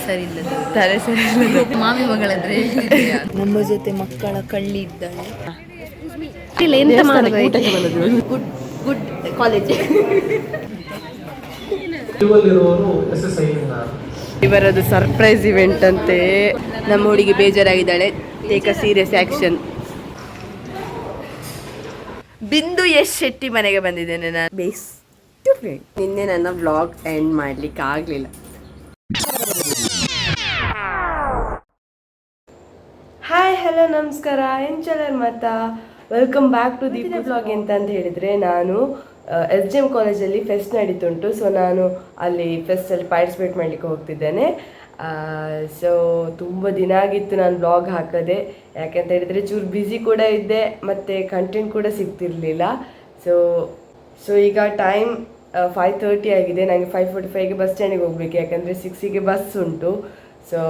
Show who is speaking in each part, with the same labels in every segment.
Speaker 1: ಸರಿ ಇಲ್ಲ
Speaker 2: ತಲೆ ಸರಿ ಇಲ್ಲ.
Speaker 1: ಮಾಮಿ ಮಗಳಂದ್ರೆ
Speaker 2: ನಮ್ಮ ಜೊತೆ ಮಕ್ಕಳ ಕಳ್ಳಿ ಇದ್ದಾಳೆ.
Speaker 1: ಎಂತ ಮಾಡ್ಬೇಕು?
Speaker 2: Good good college. ಇವರದು ಸರ್ಪ್ರೈಸ್ ಇವೆಂಟ್ ಅಂತೆ. ನಮ್ಮ ಹುಡುಗಿ ಬೇಜಾರಾಗಿದ್ದಾಳೆ. Take a serious action. Bindu Yash Shetty ಮನೆಗೆ ಬಂದಿದ್ದೇನೆ ನಾನು. Best friend. ನಿನ್ನೆ ನನ್ನ ವ್ಲಾಗ್ ಎಂಡ್ ಮಾಡ್ಲಿಕ್ಕೆ ಆಗ್ಲಿಲ್ಲ. ಹಾಯ್ ಹಲೋ ನಮಸ್ಕಾರ, ಎಂಚಲರ್ ಮತ welcome back to Deepa vlog. ಅಂತ ಹೇಳಿದರೆ ನಾನು SGM ಕಾಲೇಜಲ್ಲಿ ಫೆಸ್ಟ್ ನಡೀತುಂಟು. ಸೊ ನಾನು ಅಲ್ಲಿ ಫೆಸ್ಟಲ್ಲಿ ಪಾರ್ಟಿಸಿಪೇಟ್ ಮಾಡಲಿಕ್ಕೆ ಹೋಗ್ತಿದ್ದೇನೆ. ಸೊ ತುಂಬ ದಿನ ಆಗಿತ್ತು ನಾನು ವ್ಲಾಗ್ ಹಾಕದೆ. ಯಾಕೆಂತ ಹೇಳಿದರೆ ಚೂರು ಬ್ಯುಸಿ ಕೂಡ ಇದ್ದೆ ಮತ್ತು ಕಂಟೆಂಟ್ ಕೂಡ ಸಿಗ್ತಿರ್ಲಿಲ್ಲ. ಸೊ ಈಗ ಟೈಮ್ 5:30 ಆಗಿದೆ. ನನಗೆ 5:45ಗೆ ಬಸ್ ಸ್ಟ್ಯಾಂಡಿಗೆ ಹೋಗಬೇಕು, ಯಾಕಂದರೆ 6ಗೆ ಬಸ್ ಉಂಟು. ಸೊ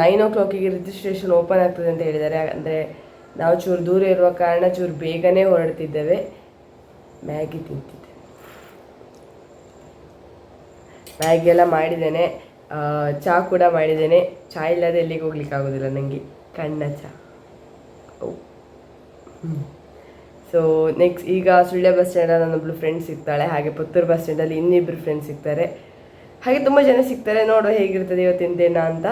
Speaker 2: 9 o'clock ರಿಜಿಸ್ಟ್ರೇಷನ್ ಓಪನ್ ಆಗ್ತದೆ ಅಂತ ಹೇಳಿದ್ದಾರೆ. ಅಂದರೆ ನಾವು ಚೂರು ದೂರ ಇರುವ ಕಾರಣ ಚೂರು ಬೇಗನೆ ಹೊರಡ್ತಿದ್ದೇವೆ. ಮ್ಯಾಗಿ ತಿಂತಿದ್ದೆ, ಮ್ಯಾಗಿ ಎಲ್ಲ ಮಾಡಿದ್ದೇನೆ, ಚಹಾ ಕೂಡ ಮಾಡಿದ್ದೇನೆ. ಚಹಾ ಇಲ್ಲದೆ ಎಲ್ಲಿಗೆ ಹೋಗ್ಲಿಕ್ಕೆ ಆಗೋದಿಲ್ಲ ನನಗೆ, ಕಣ್ಣ ಚಹಾ. ಸೊ ನೆಕ್ಸ್ಟ್ ಈಗ ಸುಳ್ಯ ಬಸ್ ಸ್ಟ್ಯಾಂಡಲ್ಲಿ ನನ್ನೊಬ್ಳು ಫ್ರೆಂಡ್ ಸಿಗ್ತಾಳೆ, ಹಾಗೆ ಪುತ್ತೂರು ಬಸ್ ಸ್ಟ್ಯಾಂಡಲ್ಲಿ ಇನ್ನಿಬ್ಬರು ಫ್ರೆಂಡ್ಸ್ ಸಿಗ್ತಾರೆ, ಹಾಗೆ ತುಂಬ ಜನ ಸಿಗ್ತಾರೆ. ನೋಡುವ ಹೇಗಿರ್ತದೆ ಇವತ್ತಿನ ದಿನ ಅಂತ.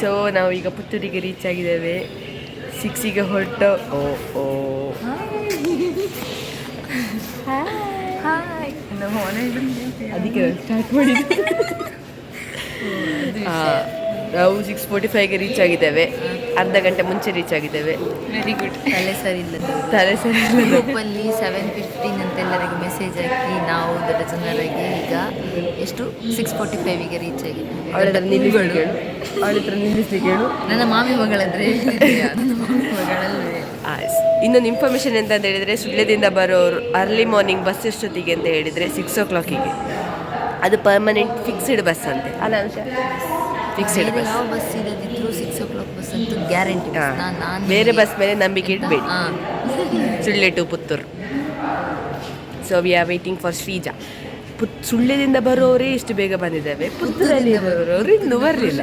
Speaker 2: ಸೊ ನಾವು ಈಗ ಪುತ್ತೂರಿಗೆ ರೀಚ್ ಆಗಿದ್ದೇವೆ. 6ಗೆ ಹೊರಟು ಅದಕ್ಕೆ ಸ್ಟಾರ್ಟ್ ಮಾಡಿದ್ವಿ. ನಾವು 6:45ಗೆ ರೀಚ್ ಆಗಿದ್ದೇವೆ. ಅರ್ಧ ಗಂಟೆ ಮುಂಚೆ ರೀಚ್ ಆಗಿದ್ದೇವೆ.
Speaker 1: Very good. ತಲೆ ಸರಿ ಇಲ್ಲ.
Speaker 2: ಗ್ರೂಪಲ್ಲಿ
Speaker 1: 7:15 ಅಂತ ಎಲ್ಲರಿಗೂ ಮೆಸೇಜ್ ಹಾಕಿ ನಾವು ದೊಡ್ಡ ಜನರಿಗೆ ಈಗ ಎಷ್ಟು 6:45ಗೆ ರೀಚ್ ಆಗಿದ್ದೀವಿ.
Speaker 2: ಅವಳ ಹತ್ರ ನಿಲ್ಲಿಸ್ಲಿಕ್ಕೆ ಹೇಳು.
Speaker 1: ನನ್ನ ಮಾಮಿ ಮಗಳಂದ್ರೆ ನನ್ನ ಮಾಮಿ ಮಗಳಲ್ಲೇ.
Speaker 2: ಇನ್ನೊಂದು ಇನ್ಫಾರ್ಮೇಷನ್ ಎಂತ ಅಂತ ಹೇಳಿದರೆ, ಸುಳ್ಯದಿಂದ ಬರೋರು ಅರ್ಲಿ ಮಾರ್ನಿಂಗ್ ಬಸ್ ಎಷ್ಟೊತ್ತಿಗೆ ಅಂತ ಹೇಳಿದರೆ 6 o'clockಗೆ. ಅದು ಪರ್ಮನೆಂಟ್ ಫಿಕ್ಸ್ಡ್ ಬಸ್ ಅಂತೆ. ಅಲ್ಲ ಫಿಕ್ಸ್ಡ್ ಬಸ್.
Speaker 1: ಯಾವ ಬಸ್ ಇಲ್ಲದಿದ್ರು 6 o'clock ಬಸ್ ಅಂತೂ ಗ್ಯಾರಂಟಿ.
Speaker 2: ಬೇರೆ ಬಸ್ ಮೇಲೆ ನಂಬಿಕೆ ಇಡಬೇಡಿ. Sullia to Puttur. So we are waiting for Shreeja. ಸುಳ್ಯದಿಂದ ಬರೋರೇ ಇಷ್ಟು ಬೇಗ ಬಂದಿದ್ದಾವೆ. ಪುತ್ತೂರಲ್ಲಿ ಬರೋರು ಇನ್ನೂ ಬರಲಿಲ್ಲ.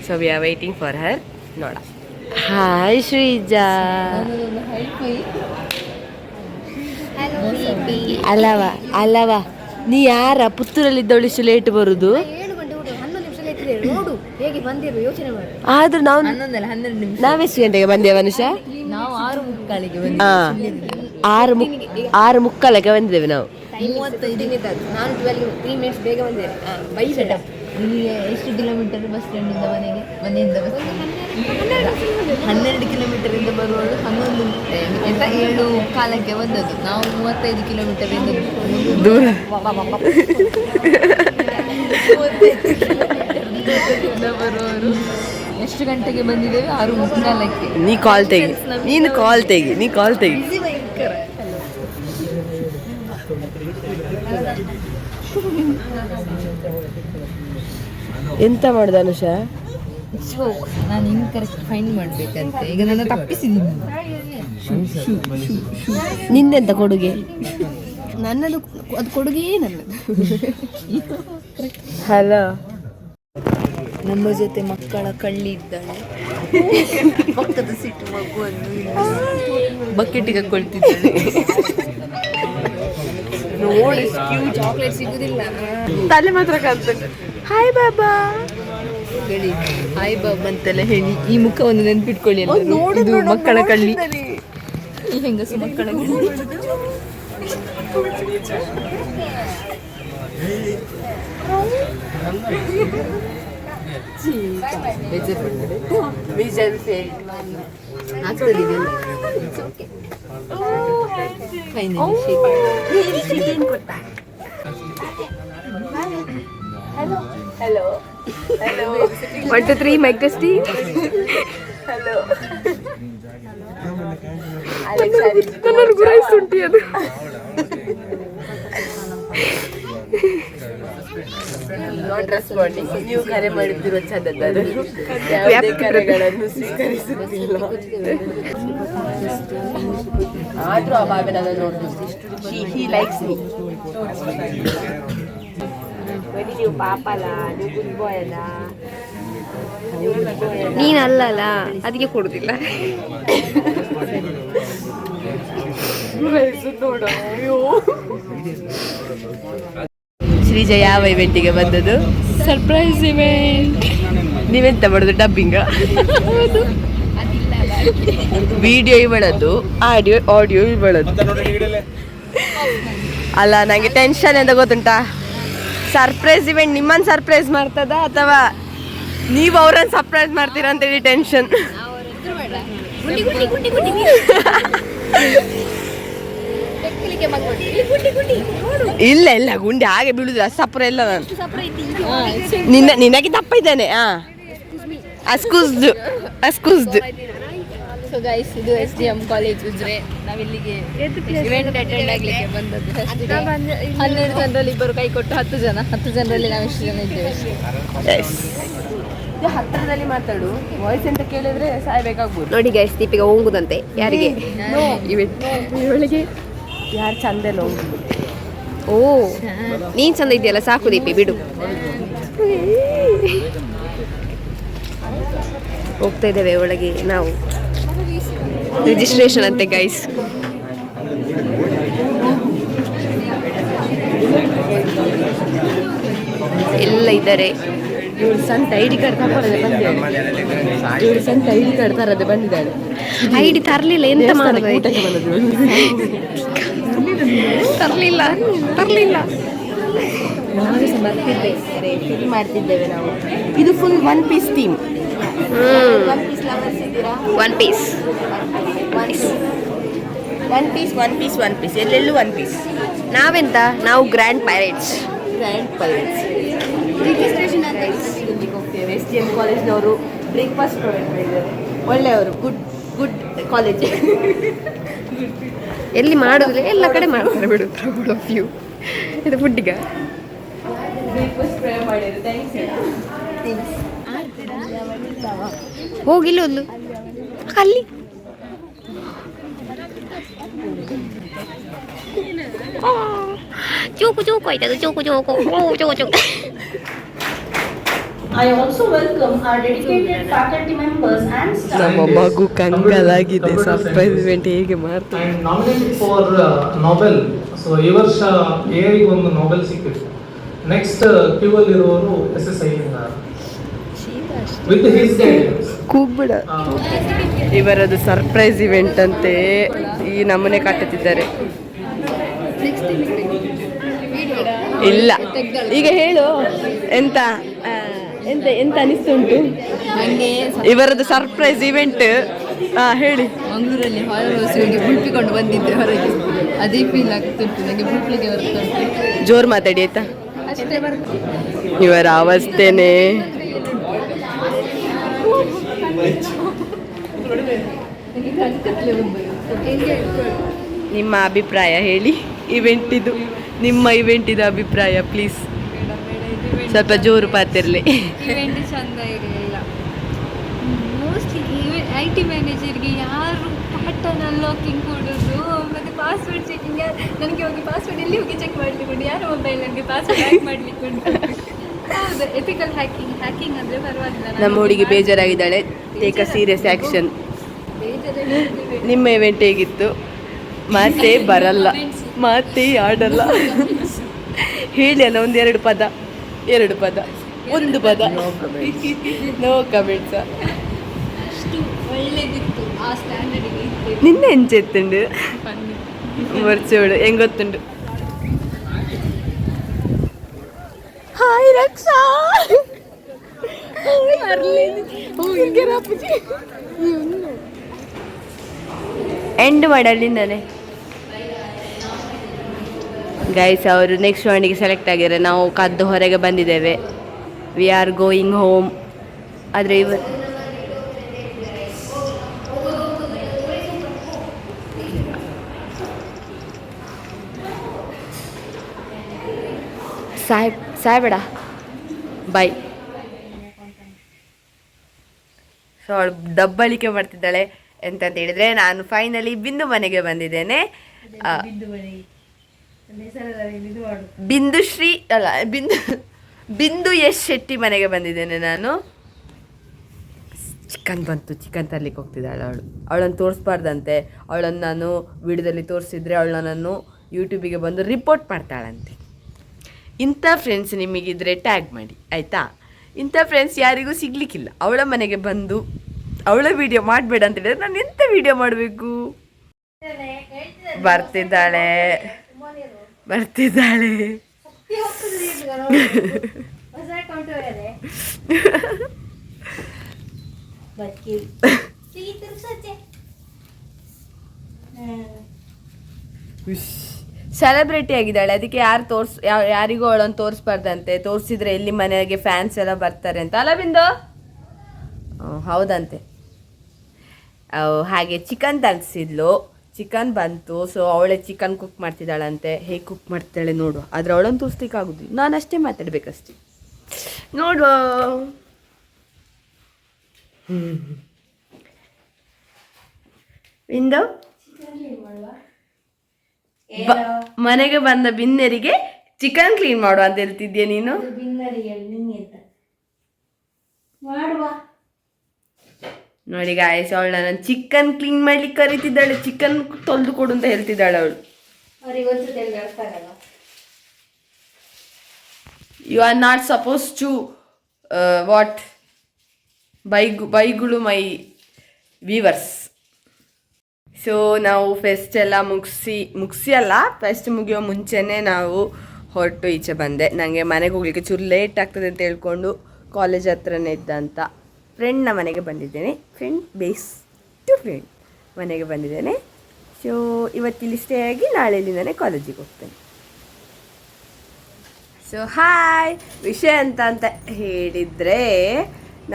Speaker 2: So we are waiting for her. ನೋಡ. ಹಾಯ್ ಶ್ರೀಜಾ. ಅಲ್ಲವಾ ನೀ ಯಾರ ಪುತ್ತೂರಲ್ಲಿದ್ದವಳು ಇಷ್ಟು ಲೇಟ್ ಬರುದು? ಆದ್ರೂ ನಾವು
Speaker 1: 11 ನಿಮಿಷ.
Speaker 2: ನಾವೆಷ್ಟು ಗಂಟೆಗೆ ಬಂದೇವ ಅನುಷ?
Speaker 1: ನಾವು 6:45ಗೆ ಬಂದಿದ್ದೇವೆ.
Speaker 2: 6:45ಗೆ ಬಂದಿದ್ದೇವೆ ನಾವು.
Speaker 1: 35 ನಾನು 3 ಮಿನಿಟ್ಸ್ ಬೇಗ ಬಂದಿದ್ದೇನೆ. ಇಲ್ಲಿಗೆ ಎಷ್ಟು ಕಿಲೋಮೀಟರ್ ಬಸ್ ಸ್ಟ್ಯಾಂಡಿಂದ ಮನೆಗೆ? ಮನೆಯಿಂದ ಬಸ್ 12 ಕಿಲೋಮೀಟರಿಂದ ಬರುವಳು 7:15ಕ್ಕೆ ಬಂದದ್ದು. ನಾವು 35 ಕಿಲೋಮೀಟರಿಂದ
Speaker 2: ದೂರ
Speaker 1: ಬರುವವರು ಎಷ್ಟು ಗಂಟೆಗೆ ಬಂದಿದ್ದೇವೆ? 6:45ಕ್ಕೆ.
Speaker 2: ನೀ ಕಾಲ್ ತೆಗಿ. ಎಂತ ಮಾಡುದ ಅನುಷಾ?
Speaker 1: ನಾನು ಹಿಂಗೆ ಕರೆಕ್ಟ್ ಫೈಂಡ್ ಮಾಡ್ಬೇಕಂತೆ. ಈಗ ನನ್ನ ತಪ್ಪಿಸಿದ್ದೀನಿ.
Speaker 2: ನಿಂದೆಂತ ಕೊಡುಗೆ?
Speaker 1: ನನ್ನದು ಅದು ಕೊಡುಗೆಯೇ ನನ್ನದು.
Speaker 2: ಹಲೋ. ನಮ್ಮ ಜೊತೆ ಮಕ್ಕಳ ಕಳ್ಳಿ ಇದ್ದಾಳೆ.
Speaker 1: ಪಕ್ಕದ ಸಿಟ್ಟು ಮಗುವನ್ನು
Speaker 2: ಬಕೆಟಿಗೆ ಹಾಕೊಳ್ತಿದ್ದಾಳೆ. ನೋಡಿ
Speaker 1: ಚಾಕ್ಲೇಟ್ ಸಿಗುದಿಲ್ಲ.
Speaker 2: ತಲೆ ಮಾತ್ರ ಕಾಣ್ತದೆ. ಹಾಯ್ ಬಾಬಾ
Speaker 1: ಹೇಳಿ. ಹಾಯ್ ಬಾಬಾ ಅಂತೆಲ್ಲ ಹೇಳಿ. ಈ ಮುಖವನ್ನು ನೆನ್ಪಿಟ್ಕೊಳ್ಳಿ.
Speaker 2: ಇದು ಮಕ್ಕಳ ಕಳ್ಳಿ.
Speaker 1: ಈ ಹೆಂಗಸು ಮಕ್ಕಳ ಕಳ್ಳಿ.
Speaker 2: Hello. 1 2 3 mic testing. Hello. Alex ari. Kannadu guraisunti adu. Not responding. ನೀವು ಕರೆ ಮಾಡಿದ್ದೀರೋ ಚಂದದ್ದು, ಯಾವುದೇ ಕರೆಗಳನ್ನು ಸ್ವೀಕರಿಸುತ್ತಿಲ್ಲ. ಆದ್ರೂ ಆ ಬಾಬೆ ನನ್ನ ನೋಡ್ಬೋದು. He likes me. ನೀವು ಪಾಪ ಅಲ್ಲ, ನೀವು ಗುಡ್ ಬಾಯ್ ಅಲ್ಲ.
Speaker 1: ನೀನಲ್ಲ, ಅದಕ್ಕೆ ಕೊಡುದಿಲ್ಲ.
Speaker 2: ಶ್ರೀಜ ಯಾವ ಇವೆಂಟಿಗೆ ಬಂದದ್ದು?
Speaker 1: Surprise event.
Speaker 2: ನೀವೆಂತ ಮಾಡೋದು? ಡಬ್ಬಿಂಗ? ವಿಡಿಯೋ ಇವಳದ್ದು, ಆಡಿಯೋ ಇವಳದ್ದು. ಅಲ್ಲ, ನಂಗೆ ಟೆನ್ಷನ್ ಎಂತ ಗೊತ್ತುಂಟಾ? ಸರ್ಪ್ರೈಸ್ ಇವೆಂಟ್ ನಿಮ್ಮನ್ನು ಸರ್ಪ್ರೈಸ್ ಮಾಡ್ತದ ಅಥವಾ ನೀವು ಅವ್ರನ್ನ ಸರ್ಪ್ರೈಸ್ ಮಾಡ್ತೀರಾ ಅಂತೇಳಿ ಟೆನ್ಷನ್. ಇಲ್ಲ ಇಲ್ಲ, ಗುಂಡಿ ಹಾಗೆ ಬೀಳುದು, ಸಪ್ರ ಇಲ್ಲ. ನಾನು ನಿನಗೆ ತಪ್ಪ ಇದ್ದೇನೆ. ಅಸ್ಕುಸ್ದು.
Speaker 1: ಸೊ ಗೈಸ್, ಇದು SDM ಕಾಲೇಜ್ ಉಜ್ರೆ. ನಾವಿಲ್ಲಿಗೆ ಇವೆಂಟ್ ಅಟೆಂಡ್ ಆಗ್ಲಿಕ್ಕೆ ಬಂದದ್ದು. 12 ಜನರಲ್ಲಿ ಇಬ್ಬರು ಕೈ ಕೊಟ್ಟು 10 ಜನರಲ್ಲಿ ನಾವು ಎಷ್ಟು ಜನ ಇದ್ದೇವೆ.
Speaker 2: ಹತ್ತಿರದಲ್ಲಿ ಮಾತಾಡು, ವಾಯ್ಸ್ ಅಂತ ಕೇಳಿದ್ರೆ ಸಾಯ್ಬೇಕಾಗ್ಬೋದು.
Speaker 1: ನೋಡಿ ಗೈಸ್, ದೀಪಿಗೆ ಹೋಗುದಂತೆ. ಯಾರಿಗೆ? ಇವಳಿಗೆ.
Speaker 2: ಯಾರು ಚಂದ ಇಲ್ಲ ಹೋಗುದು.
Speaker 1: ಓ, ನೀನ್ ಚಂದ ಇದೆಯಲ್ಲ, ಸಾಕು ದೀಪಿ, ಬಿಡು. ಹೋಗ್ತಾ ಇದ್ದೇವೆ ಒಳಗೆ ನಾವು. ರಿಜಿಸ್ಟ್ರೇಷನ್ ಅಂತೆ ಗೈಸ್. ಎಲ್ಲ ಇದ್ದಾರೆ.
Speaker 2: ಇವಳು ಸಂತ ಐಡಿ ಕಾರ್ಡ್ ಬಂದಿದ್ದಾಳೆ.
Speaker 1: ಐಡಿ ತರಲಿಲ್ಲ, ಎಂತ ಮಾಡೋದು? ತರಲಿಲ್ಲ.
Speaker 2: ನಾವು ಸಹ ಬರ್ತಿದ್ದೇವೆ, ಫಿಲ್ ಮಾಡ್ತಿದ್ದೇವೆ ನಾವು. ಇದು full One Piece theme. One Piece ಎಲ್ಲೆಲ್ಲೂ ಒನ್ ಪೀಸ್.
Speaker 1: ನಾವೆಂತ? ನಾವು ಗ್ರ್ಯಾಂಡ್ ಪೈರೇಟ್ಸ್.
Speaker 2: ರಿಜಿಸ್ಟ್ರೇಷನ್ ಅಂತ ಇಲ್ಲಿಗೆ ಹೋಗ್ತೇವೆ. SDM ಕಾಲೇಜ್ನವರು ಬ್ರೇಕ್ಫಾಸ್ಟ್ ಪ್ರೊವೈಡ್ ಮಾಡಿದ್ದಾರೆ. ಒಳ್ಳೆಯವರು, ಗುಡ್ ಕಾಲೇಜ್.
Speaker 1: ಎಲ್ಲಿ ಮಾಡೋದಿಲ್ಲ, ಎಲ್ಲ ಕಡೆ ಮಾಡ್ತಾರೆ ಬಿಡು. Proud of you. ಇದು ಫುಡ್ಡಿಗ
Speaker 2: ಬ್ರೇಕ್ಫಾಸ್ಟ್ ಪ್ರೊವೈಡ್ ಮಾಡಿದ್ರು. ಥ್ಯಾಂಕ್ಸ್.
Speaker 1: ಹೋಗಿಲ್ಲ ಒಂದು ಅಲ್ಲಿ. ಚೂಕು ಆಯ್ತದು. ಚೂಕು.
Speaker 3: I also welcome our dedicated faculty members and staff.
Speaker 2: ನಮ್ಮ ಮಗು ಕಂಗಾಲಾಗಿದೆ. ಸರ್ಪ್ರೈಸ್ ಇವೆಂಟ್ ಹೇಗೆ ಮಾಡ್ತಾರೆ.
Speaker 4: And nominated for Nobel. So ಈ ವರ್ಷ AI ಒಂದು Nobel ಸಿಕ್ಕಿದೆ. ನೆಕ್ಸ್ಟ್ ಕ್ಯೂ ಅಲ್ಲಿ ಇರುವವರು SSI with his guidance.
Speaker 2: ಕೂಗ್ಬಿಡ. ಇವರದು ಸರ್ಪ್ರೈಸ್ ಇವೆಂಟ್ ಅಂತೆ. ಈ ನಮ್ಮನೆ ಕಟ್ಟುತ್ತಿದ್ದಾರೆ. ಇಲ್ಲ, ಈಗ ಹೇಳು ಎಂತ ಅನಿಸ್ತುಂಟು ಇವರದ್ದು ಸರ್ಪ್ರೈಸ್ ಇವೆಂಟ್? ಹೇಳಿ.
Speaker 1: ಮಂಗಳೂರಲ್ಲಿ ಹಾರರ್ ಹೌಸ್ಗೆ ಬುಲ್ಪಿಕೊಂಡು ಬಂದಿದ್ದೆ ಹೊರಗೆ. ಅದೇ ಫೀಲ್ ಆಗ್ತಿತ್ತು ನನಗೆ. ಬುಲ್ಪಿಗೆ ಬರ್ತುಂಟು.
Speaker 2: ಜೋರು ಮಾತಾಡಿ ಆಯ್ತಾ?
Speaker 1: ಅಷ್ಟೇ ಬರ್ತದೆ.
Speaker 2: ಇವರ ಅವಸ್ಥೆನೇ. ನಿಮ್ಮ ಅಭಿಪ್ರಾಯ ಹೇಳಿ. ನಿಮ್ಮ ಇವೆಂಟಿದು ಅಭಿಪ್ರಾಯ ಪ್ಲೀಸ್. ಸ್ವಲ್ಪ ಜೋರು ಪಾತಿರ್ಲಿ.
Speaker 5: ಇವೆಂಟ್ ಚಂದ ಇರಲಿಲ್ಲ. ಮೋಸ್ಟ್ಲಿ IT ಮ್ಯಾನೇಜರ್ಗೆ ಯಾರು ಪ್ಯಾಟರ್ನ್ ಅನ್ಲಾಕಿಂಗ್ ಕೊಡೋದು ಮತ್ತು ಪಾಸ್ವರ್ಡ್ ಚೆಕಿಂಗ್. ನನಗೆ ಹೋಗಿ ಪಾಸ್ವರ್ಡ್ ಎಲ್ಲಿ ಹೋಗಿ ಚೆಕ್ ಮಾಡಲಿಕ್ಕೆ ಉಂಟು? ಯಾರೋ ಮೊಬೈಲ್ ನನಗೆ ಪಾಸ್ವರ್ಡ್ ಹ್ಯಾಕ್ ಮಾಡಲಿಕ್ಕೆ ಉಂಟು. ಹೌದು, ಎಥಿಕಲ್ ಹ್ಯಾಕಿಂಗ್ ಅಂದರೆ ಪರವಾಗಿಲ್ಲ.
Speaker 2: ನಮ್ಮ ಹುಡುಗಿ ಬೇಜಾರಾಗಿದ್ದಾಳೆ. Take a serious action. ನಿಮ್ಮ ಇವೆಂಟ್ ಹೇಗಿತ್ತು? ಮಾತೇ ಬರಲ್ಲ, ಮಾತೇ ಆಡಲ್ಲ. ಹೇಳಿ ಅಲ್ಲ, ಎರಡು ಪದ, ಒಂದು ಪದ. No comments.
Speaker 5: ಅಷ್ಟು ಒಳ್ಳೆದಿತ್ತು. ಆ ಸ್ಟ್ಯಾಂಡರ್ಡಿಗೆ ಇತ್ತು.
Speaker 2: ನಿನ್ನೆ ಎಂಚೆತ್ತುಂಡು ಮರ್ಚೋಡು ಹೆಂಗ್ ಗೊತ್ತುಂಡು. ಹಾಯ್ ರಕ್ಷಾ. ಎಂಡ್ ಮಾಡಲಿಂದಾನೆ ಗೈಸ್. ಅವರು ನೆಕ್ಸ್ಟ್ ರೌಂಡಿಗೆ ಸೆಲೆಕ್ಟ್ ಆಗಿದ್ದಾರೆ. ನಾವು ಕದ್ದು ಹೊರಗೆ ಬಂದಿದ್ದೇವೆ. We are going home. ಆದರೆ ಸಾಯ್ಬೇಡ ಬಾಯ್. ಸೊ ಅವಳು ಡಬ್ಬಳಿಕೆ ಮಾಡ್ತಿದ್ದಾಳೆ ಎಂತಂತ ಹೇಳಿದರೆ ನಾನು ಫೈನಲಿ ಬಿಂದು ಮನೆಗೆ ಬಂದಿದ್ದೇನೆ. ಬಿಂದುಶ್ರೀ ಅಲ್ಲ ಬಿಂದು ಯಶ್ ಶೆಟ್ಟಿ ಮನೆಗೆ ಬಂದಿದ್ದೇನೆ ನಾನು. ಚಿಕನ್ ಬಂತು, ಚಿಕನ್ ತರ್ಲಿಕ್ಕೆ ಹೋಗ್ತಿದ್ದಾಳೆ ಅವಳನ್ನು ತೋರಿಸ್ಬಾರ್ದಂತೆ. ಅವಳನ್ನು ನಾನು ವಿಡಿಯೋದಲ್ಲಿ ತೋರಿಸಿದ್ರೆ ಅವಳನ್ನ ನಾನು ಯೂಟ್ಯೂಬಿಗೆ ಬಂದು ರಿಪೋರ್ಟ್ ಮಾಡ್ತಾಳಂತೆ. ಇಂಥ ಫ್ರೆಂಡ್ಸ್ ನಿಮಗಿದ್ರೆ ಟ್ಯಾಗ್ ಮಾಡಿ ಆಯಿತಾ. ಇಂಥ ಫ್ರೆಂಡ್ಸ್ ಯಾರಿಗೂ ಸಿಗಲಿಕ್ಕಿಲ್ಲ. ಅವಳ ಮನೆಗೆ ಬಂದು ಅವಳ ವಿಡಿಯೋ ಮಾಡಬೇಡ ಅಂತ ಹೇಳಿದ್ರೆ ನಾನು ಎಂಥ ವಿಡಿಯೋ ಮಾಡಬೇಕು. ಬರ್ತಿದ್ದಾಳೆ ಸೆಲೆಬ್ರಿಟಿ ಆಗಿದ್ದಾಳೆ. ಅದಕ್ಕೆ ಯಾರಿಗೂ ಅವಳನ್ನು ತೋರಿಸ್ಬಾರ್ದಂತೆ. ತೋರಿಸಿದ್ರೆ ಎಲ್ಲಿ ಮನೆಗೆ ಫ್ಯಾನ್ಸ್ ಎಲ್ಲ ಬರ್ತಾರೆ ಅಂತ ಅಲ್ಲ ಬಿಂದು? ಹೌದಂತೆ. ಹಾಗೆ ಚಿಕನ್ ತರಿಸಿದ್ಲು, ಚಿಕನ್ ಬಂತು. ಸೊ ಅವಳೇ ಚಿಕನ್ ಕುಕ್ ಮಾಡ್ತಿದ್ದಾಳಂತೆ. ಹೇಗೆ ಕುಕ್ ಮಾಡ್ತಾಳೆ ನೋಡು. ಆದರೆ ಅವಳನ್ನು ತೋರಿಸ್ಲಿಕ್ಕೆ ಆಗೋದಿಲ್ಲ, ನಾನು ಅಷ್ಟೇ ಮಾತಾಡಬೇಕಷ್ಟೆ. ನೋಡುವ ಇಂದು ಮನೆಗೆ ಬಂದ ಬಿನ್ನರಿಗೆ ಚಿಕನ್ ಕ್ಲೀನ್ ಮಾಡುವ ಅಂತ ಹೇಳ್ತಿದ್ಯಾ ನೀನು? ನೋಡಿ ಗಾಯ್ಸ್, ಅವಳು ನಾನು ಚಿಕನ್ ಕ್ಲೀನ್ ಮಾಡ್ಲಿಕ್ಕೆ ಕರೀತಿದ್ದಾಳೆ. ಚಿಕನ್ ತೊಳೆದು ಕೊಡು ಅಂತ ಹೇಳ್ತಿದ್ದಾಳೆ ಅವಳು. You are not suppose to what ಬೈಗುಳು ಮೈ ವೀವರ್ಸ್. ಸೊ ನಾವು ಫೆಸ್ಟ್ ಎಲ್ಲ ಮುಗಿಸಿ ಅಲ್ಲ, ಫೆಸ್ಟ್ ಮುಗಿಯೋ ಮುಂಚೆನೇ ನಾವು ಹೊರಟು ಈಚೆ ಬಂದೆ. ನನಗೆ ಮನೆಗೆ ಹೋಗ್ಲಿಕ್ಕೆ ಚೂರು ಲೇಟ್ ಆಗ್ತದೆ ಅಂತ ಹೇಳ್ಕೊಂಡು ಕಾಲೇಜ್ ಹತ್ರನೇ ಇದ್ದಂಥ ಫ್ರೆಂಡ್ನ ಮನೆಗೆ ಬಂದಿದ್ದೇನೆ. ಫ್ರೆಂಡ್ ಮನೆಗೆ ಬಂದಿದ್ದೇನೆ. ಸೊ ಇವತ್ತಿಲ್ಲಿ ಸ್ಟೇ ಆಗಿ ನಾಳೆಲಿಂದನೇ ಕಾಲೇಜಿಗೆ ಹೋಗ್ತೇನೆ. ಸೊ ಹಾಯ್, ವಿಷಯ ಅಂತ ಹೇಳಿದರೆ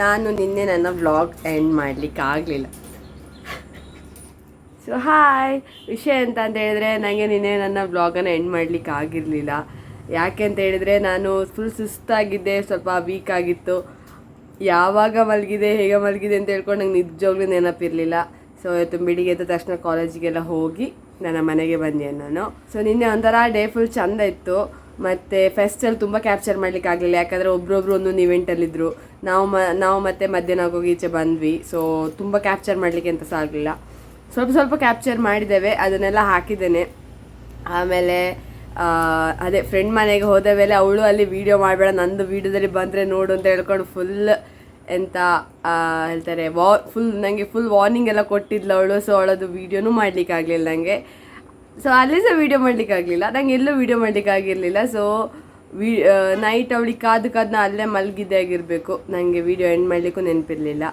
Speaker 2: ನಾನು ನಿನ್ನೆ ನನ್ನ ವ್ಲಾಗ್ ಎಂಡ್ ಮಾಡಲಿಕ್ಕೆ ಆಗಲಿಲ್ಲ. ಸೊ ಹಾಯ್, ವಿಷಯ ಅಂತ ಹೇಳಿದರೆ ನನಗೆ ನಿನ್ನೆ ನನ್ನ ವ್ಲಾಗನ್ನು ಎಂಡ್ ಮಾಡಲಿಕ್ಕೆ ಆಗಿರಲಿಲ್ಲ. ಯಾಕೆ ಅಂತ ಹೇಳಿದರೆ ನಾನು ಫುಲ್ ಸುಸ್ತಾಗಿದ್ದೆ, ಸ್ವಲ್ಪ ವೀಕ್ ಆಗಿತ್ತು. ಯಾವಾಗ ಮಲಗಿದೆ ಹೇಗೆ ಮಲಗಿದೆ ಅಂತ ಹೇಳ್ಕೊಂಡು ನಂಗೆ ನಿಜವಾಗ್ಲೂ ನೆನಪಿರಲಿಲ್ಲ. ಸೊ ಇವತ್ತು ಬೆಳಿಗ್ಗೆ ಎದ್ದ ತಕ್ಷಣ ಕಾಲೇಜಿಗೆಲ್ಲ ಹೋಗಿ ನನ್ನ ಮನೆಗೆ ಬಂದೆ ನಾನು. ಸೊ ನಿನ್ನೆ ಒಂಥರ ಡೇ ಫುಲ್ ಚೆಂದ ಇತ್ತು. ಮತ್ತು ಫೆಸ್ಟಲ್ಲಿ ತುಂಬ ಕ್ಯಾಪ್ಚರ್ ಮಾಡಲಿಕ್ಕೆ ಆಗಲಿಲ್ಲ, ಯಾಕಂದರೆ ಒಬ್ಬರೊಬ್ರು ಒಂದೊಂದು ಇವೆಂಟಲ್ಲಿದ್ದರು. ನಾವು ಮತ್ತೆ ಮಧ್ಯಾಹ್ನ ಹೋಗಿ ಈಚೆ ಬಂದ್ವಿ. ಸೊ ತುಂಬ ಕ್ಯಾಪ್ಚರ್ ಮಾಡಲಿಕ್ಕೆ ಅಂತ ಸಹ ಆಗಲಿಲ್ಲ. ಸ್ವಲ್ಪ ಕ್ಯಾಪ್ಚರ್ ಮಾಡಿದ್ದೇವೆ, ಅದನ್ನೆಲ್ಲ ಹಾಕಿದ್ದೇನೆ. ಆಮೇಲೆ ಅದೇ ಫ್ರೆಂಡ್ ಮನೆಗೆ ಹೋದ ಮೇಲೆ ಅವಳು ಅಲ್ಲಿ ವೀಡಿಯೋ ಮಾಡಬೇಡ, ನಂದು ವೀಡಿಯೋದಲ್ಲಿ ಬಂದರೆ ನೋಡು ಅಂತ ಹೇಳ್ಕೊಂಡು ಫುಲ್ ಎಂತ ಹೇಳ್ತಾರೆ ಫುಲ್ ನನಗೆ ಫುಲ್ ವಾರ್ನಿಂಗ್ ಎಲ್ಲ ಕೊಟ್ಟಿದ್ಲು ಅವಳು. ಸೊ ಅವಳದು ವೀಡಿಯೋನೂ ಮಾಡಲಿಕ್ಕಾಗಲಿಲ್ಲ ನನಗೆ. ಸೊ ಅಲ್ಲಿ ಸಹ ವೀಡಿಯೋ ಮಾಡಲಿಕ್ಕಾಗಲಿಲ್ಲ, ನಂಗೆ ಎಲ್ಲೂ ವೀಡಿಯೋ ಮಾಡಲಿಕ್ಕಾಗಿರಲಿಲ್ಲ. ಸೊ ನೈಟ್ ಅವಳಿಗೆ ಕಾದು ಅಲ್ಲೇ ಮಲಗಿದ್ದೇ ಆಗಿರಬೇಕು. ನನಗೆ ವೀಡಿಯೋ ಎಂಡ್ ಮಾಡಲಿಕ್ಕೂ ನೆನಪಿರಲಿಲ್ಲ.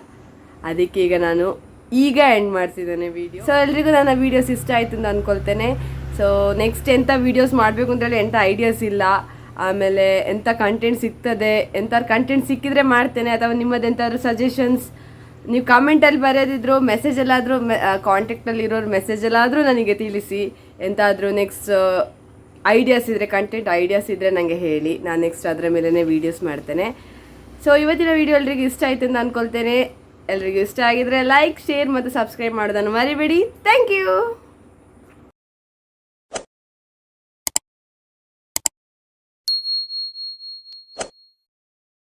Speaker 2: ಅದಕ್ಕೆ ಈಗ ಎಂಡ್ ಮಾಡ್ತಿದ್ದೇನೆ ವೀಡಿಯೋ. ಸೊ ಎಲ್ರಿಗೂ ನನ್ನ ವೀಡಿಯೋಸ್ ಇಷ್ಟ ಆಯಿತು ಅಂತ ಅಂದ್ಕೊಳ್ತೇನೆ. ಸೊ ನೆಕ್ಸ್ಟ್ ಎಂಥ ವೀಡಿಯೋಸ್ ಮಾಡಬೇಕು ಅಂತೇಳಿ ಎಂಥ ಐಡಿಯಾಸ್ ಇಲ್ಲ. ಆಮೇಲೆ ಎಂಥ ಕಂಟೆಂಟ್ ಸಿಗ್ತದೆ, ಎಂಥಾದ್ರು ಕಂಟೆಂಟ್ ಸಿಕ್ಕಿದ್ರೆ ಮಾಡ್ತೇನೆ. ಅಥವಾ ನಿಮ್ಮದು ಎಂಥಾದ್ರು ಸಜೆಷನ್ಸ್ ನೀವು ಕಮೆಂಟಲ್ಲಿ ಬರೆಯೋದಿದ್ರು, ಮೆಸೇಜಲ್ಲಾದರೂ ಕಾಂಟ್ಯಾಕ್ಟಲ್ಲಿರೋರು ಮೆಸೇಜಲ್ಲಾದರೂ ನನಗೆ ತಿಳಿಸಿ. ಎಂತಾದರೂ ನೆಕ್ಸ್ಟ್ ಐಡಿಯಾಸ್ ಇದ್ದರೆ, ಕಂಟೆಂಟ್ ಐಡಿಯಾಸ್ ಇದ್ದರೆ ನನಗೆ ಹೇಳಿ, ನಾನು ನೆಕ್ಸ್ಟ್ ಅದರ ಮೇಲೇ ವೀಡಿಯೋಸ್ ಮಾಡ್ತೇನೆ. ಸೊ ಇವತ್ತಿನ ವೀಡಿಯೋ ಎಲ್ರಿಗೂ ಇಷ್ಟ ಆಯಿತು ಅಂತ ಅಂದ್ಕೊಳ್ತೇನೆ. ಎಲ್ರಿಗೂ ಇಷ್ಟ ಆಗಿದ್ರೆ ಲೈಕ್, ಶೇರ್ ಮತ್ತು ಸಬ್ಸ್ಕ್ರೈಬ್ ಮಾಡೋದನ್ನು ಮರಿಬೇಡಿ. Thank you.